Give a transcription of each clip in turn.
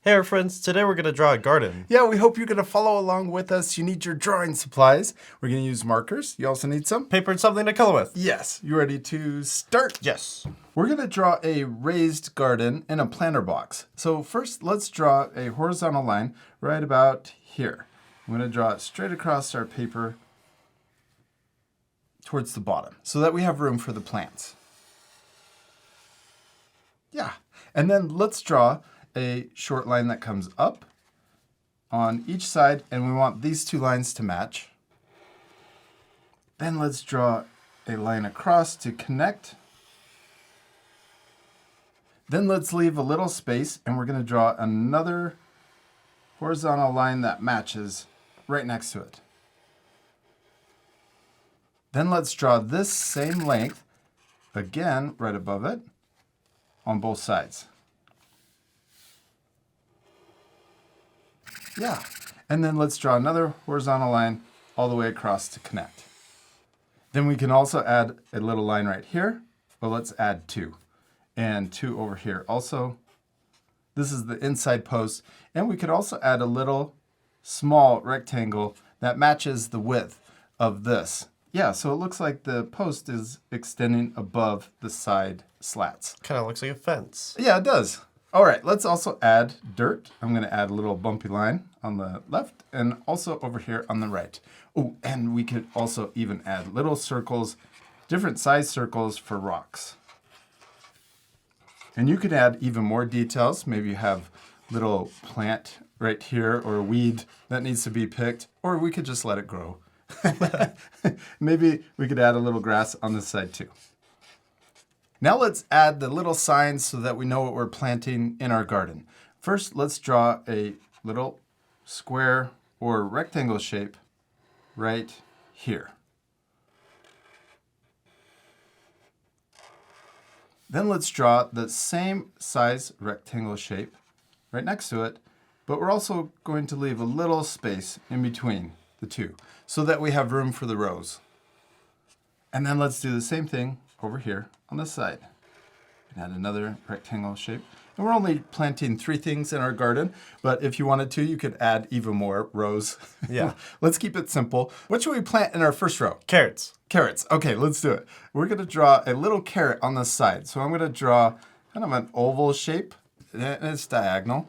Hey our friends, today we're going to draw a garden. Yeah, we hope you're going to follow along with us. You need your drawing supplies. We're going to use markers. You also need some Paper and something to color with. Yes. You ready to start? Yes. We're going to draw a raised garden in a planter box. So first, let's draw a horizontal line right about here. I'm going to draw it straight across our paper towards the bottom so that we have room for the plants. Yeah. And then let's draw a short line that comes up on each side, and we want these two lines to match. Then let's draw a line across to connect. Then let's leave a little space, and we're going to draw another horizontal line that matches right next to it. Then let's draw this same length again right above it on both sides. Yeah, and then let's draw another horizontal line all the way across to connect. Then we can also add a little line right here. Well, let's add two. And two over here also. This is the inside post. And we could also add a little small rectangle that matches the width of this. Yeah, so it looks like the post is extending above the side slats. Kind of looks like a fence. Yeah, it does. All right, let's also add dirt. I'm going to add a little bumpy line on the left and also over here on the right. Oh, and we could also even add little circles, different size circles for rocks. And you could add even more details. Maybe you have little plant right here or a weed that needs to be picked, or we could just let it grow. Maybe we could add a little grass on this side too. Now let's add the little signs so that we know what we're planting in our garden. First, let's draw a little square or rectangle shape right here. Then let's draw the same size rectangle shape right next to it, but we're also going to leave a little space in between the two so that we have room for the rows. And then let's do the same thing over here on this side. Add another rectangle shape. And we're only planting 3 things in our garden, but if you wanted to, you could add even more rows. Yeah. Let's keep it simple. What should we plant in our first row? Carrots. Carrots. Okay, let's do it. We're going to draw a little carrot on the side. So I'm going to draw kind of an oval shape, and it's diagonal.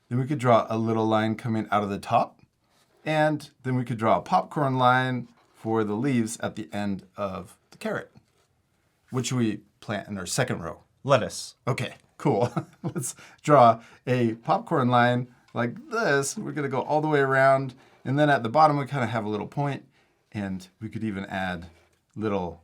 Then we could draw a little line coming out of the top. And then we could draw a popcorn line for the leaves at the end of the carrot. What should we plant in our second row? Lettuce. Okay, cool. Let's draw a popcorn line like this. We're going to go all the way around. And then at the bottom, we kind of have a little point. And we could even add little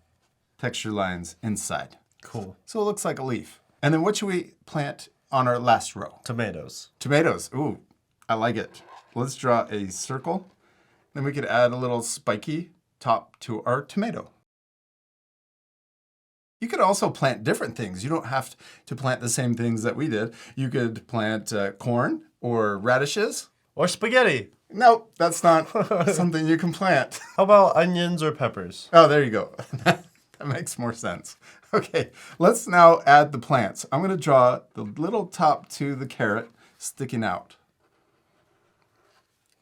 texture lines inside. Cool. So it looks like a leaf. And then what should we plant on our last row? Tomatoes. Tomatoes. Ooh, I like it. Let's draw a circle. Then we could add a little spiky top to our tomato. You could also plant different things. You don't have to plant the same things that we did. You could plant corn or radishes. Or spaghetti. Nope, that's not something you can plant. How about onions or peppers? Oh, there you go. That makes more sense. Okay, let's now add the plants. I'm going to draw the little top to the carrot sticking out.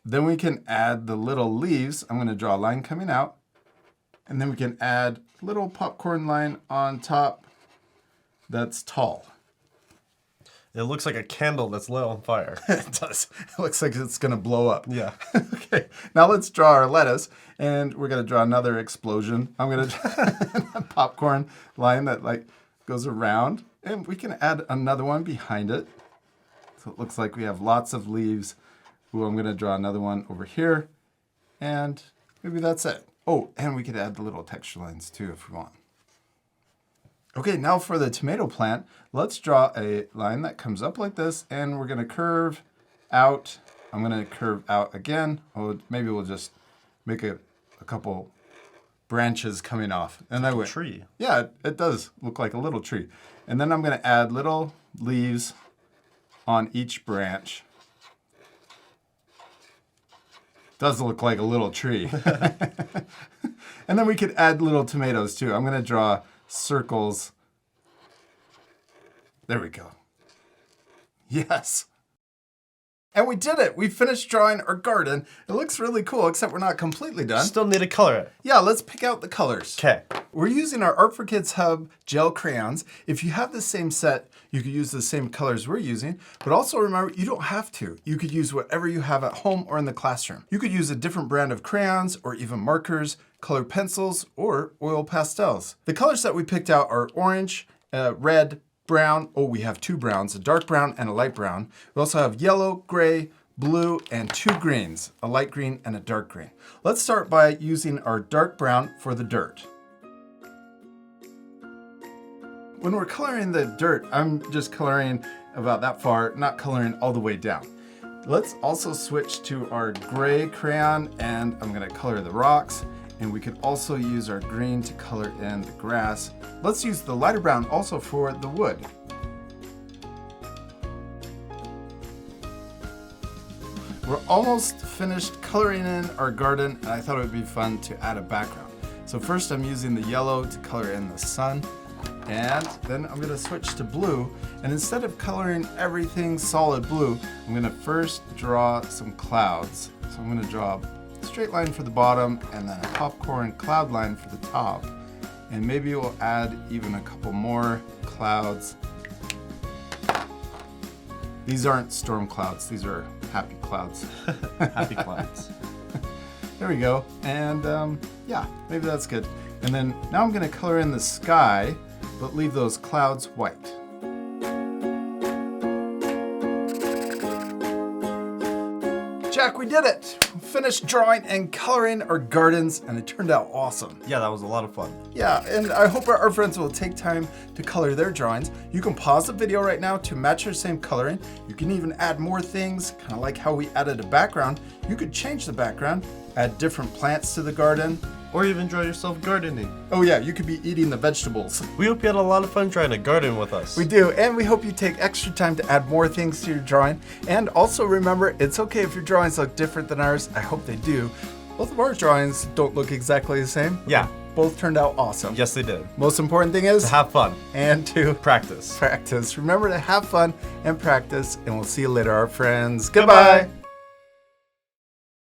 Then we can add the little leaves. I'm going to draw a line coming out. And then we can add a little popcorn line on top that's tall. It looks like a candle that's lit on fire. It does. It looks like it's going to blow up. Yeah. Okay, now let's draw our lettuce. And we're going to draw another explosion. I'm going to draw a popcorn line that like goes around. And we can add another one behind it. So it looks like we have lots of leaves. Ooh, I'm going to draw another one over here. And maybe that's it. Oh, and we could add the little texture lines too if we want. Okay, now for the tomato plant, let's draw a line that comes up like this, and we're going to curve out. I'm going to curve out again. Oh, maybe we'll just make a couple branches coming off. And that way, Tree. Yeah, it does look like a little tree. And then I'm going to add little leaves on each branch. Does look like a little tree. And then we could add little tomatoes too. I'm going to draw circles. There we go. Yes. And we did it. We finished drawing our garden. It looks really cool, except we're not completely done. Still need to color it. Yeah, let's pick out the colors. Okay. We're using our Art for Kids Hub gel crayons. If you have the same set, you could use the same colors we're using, but also remember, you don't have to. You could use whatever you have at home or in the classroom. You could use a different brand of crayons or even markers, colored pencils, or oil pastels. The colors that we picked out are orange, red, brown. Oh, we have 2 browns, a dark brown and a light brown. We also have yellow, gray, blue, and 2 greens, a light green and a dark green. Let's start by using our dark brown for the dirt. When we're coloring the dirt, I'm just coloring about that far, not coloring all the way down. Let's also switch to our gray crayon, and I'm gonna color the rocks. And we could also use our green to color in the grass. Let's use the lighter brown also for the wood. We're almost finished coloring in our garden, and I thought it would be fun to add a background. So first I'm using the yellow to color in the sun, and then I'm gonna switch to blue. And instead of coloring everything solid blue, I'm gonna first draw some clouds. So I'm gonna draw a straight line for the bottom and then a popcorn cloud line for the top. And maybe we'll add even a couple more clouds. These aren't storm clouds, these are happy clouds. Happy clouds. There we go. And yeah, maybe that's good. And then now I'm gonna color in the sky, but leave those clouds white. Jack, we did it! Finished drawing and coloring our gardens, and it turned out awesome. Yeah, that was a lot of fun. Yeah, and I hope our friends will take time to color their drawings. You can pause the video right now to match your same coloring. You can even add more things, kind of like how we added a background. You could change the background, add different plants to the garden. Or even enjoy yourself gardening. Oh yeah, you could be eating the vegetables. We hope you had a lot of fun trying to garden with us. We do, and we hope you take extra time to add more things to your drawing. And also remember, it's okay if your drawings look different than ours. I hope they do. Both of our drawings don't look exactly the same. Yeah. Both turned out awesome. Yes, they did. Most important thing is To have fun. and to Practice. practice. Remember to have fun and practice, and we'll see you later, our friends. Goodbye.